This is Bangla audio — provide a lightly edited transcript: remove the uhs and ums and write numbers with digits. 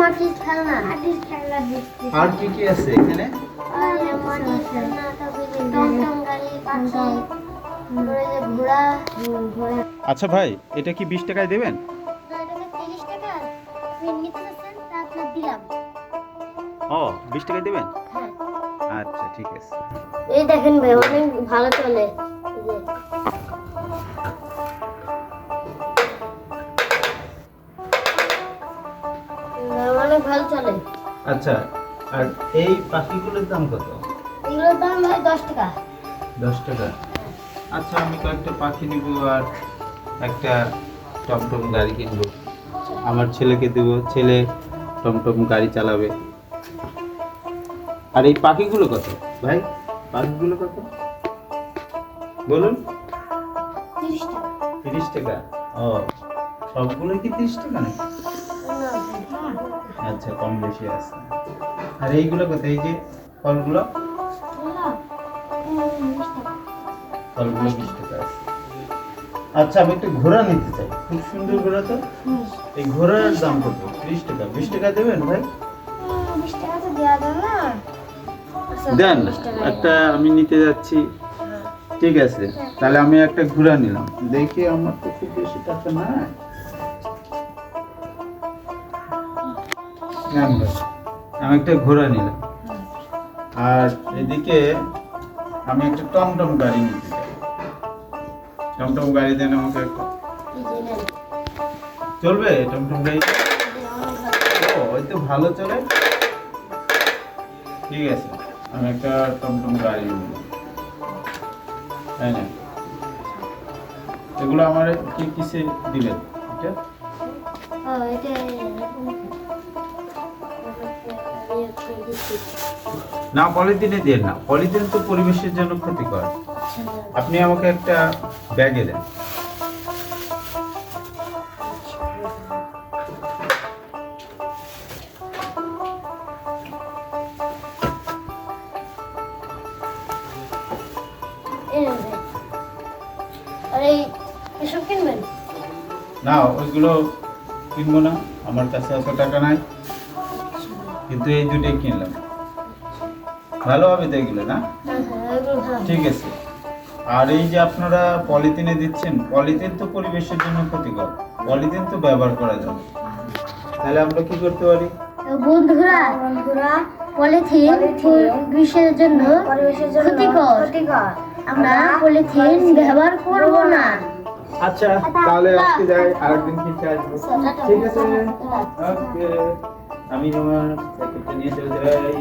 মাটির খেলনা দিচ্ছি। আর কি কি আছে এখানে? মাটির খেলনা, তারপরে টমটম গাড়ি, পাখি, তারপরে যে ঘোড়া। আচ্ছা ভাই, এটা কি 20 টাকায় দেবেন? না, এটা 30 টাকা। আপনি নিতে চাচ্ছেন তা আপনার দিলাম। ও, 20 টাকায় দেবেন? হ্যাঁ। আচ্ছা ঠিক আছে। এই দেখেন ভাই, অনেক ভালো চলে। অনেক ভালো চলে। আচ্ছা, আর এই পাখিগুলোর দাম কত? এগুলোর দাম ভাই 10 টাকা। 10 টাকা। আচ্ছা, আমি কয়েকটা পাখি নিব আর একটা টমটম গাড়ি কিনবো। আমার ছেলেকে দেবো, ছেলে টমটম গাড়ি চালাবে। আর এই পাখিগুলো কত ভাই? পাখিগুলো কত বলুন? 30 টাকা। 30 টাকা। ও, সবগুলো কি 30 টাকা নাকি? আচ্ছা, কম বেশি আছে। আর এইগুলো কত? এই যে ফলগুলো, ফলগুলো 20 টাকা আছে। আচ্ছা, আমি একটা ঘোড়া নিতে চাই, খুব সুন্দর ঘোড়া তো। এই ঘোড়ার দাম কত? 30 টাকা। 20 টাকা দেবেন ভাই? 20 টাকা তো দেওয়া যাবে না। দেন, একটা আমি নিতে যাচ্ছি। ঠিক আছে, তাহলে আমি একটা ঘোড়া নিলাম। দেখি, আমার তো খুব বেশি টাকা নাই। নেন ভাই, আমি একটা ঘোড়া নিলাম। আর এদিকে আমি একটা টমটম গাড়ি নিতে চাই। টমটম গাড়ি দেন আমাকে একটা। চলবে টমটম গাড়ি? ও, ওই তো ভালো চলে। ঠিক আছে, আমি একটা টমটম গাড়ি নিলাম। তাই না? এগুলো আমার কি কিসে দিবেন? এটা না, পলিথিনে দিয়ে না। পলিথিন তো পরিবেশের জন্য ক্ষতিকর। আপনি আমাকে একটা ব্যাগে দেন। এসব কিনবেন? না, ওইগুলো কিনবো না, আমার কাছে এত টাকা নাই। কিন্তু এই দুটোই কিনলাম। ভালো হবে তো এগুলো, না? ঠিক আছে। আর এই যে আপনারা পলিথিনে দিচ্ছেন, পলিথিন তো পরিবেশের জন্য ক্ষতিকর। পলিথিন তো ব্যবহার করা যাবে। তাহলে আমরা কি করতে পারি? বন্ধুরা, পলিথিন পরিবেশের জন্য ক্ষতিকর। আমরা পলিথিন ব্যবহার করব না। আচ্ছা, তাহলে আজকে যাই, আরেকদিন কিনতে আসবো। ঠিক আছে, ওকে। আমি আমার প্যাকেটটা নিয়ে চলে যাই।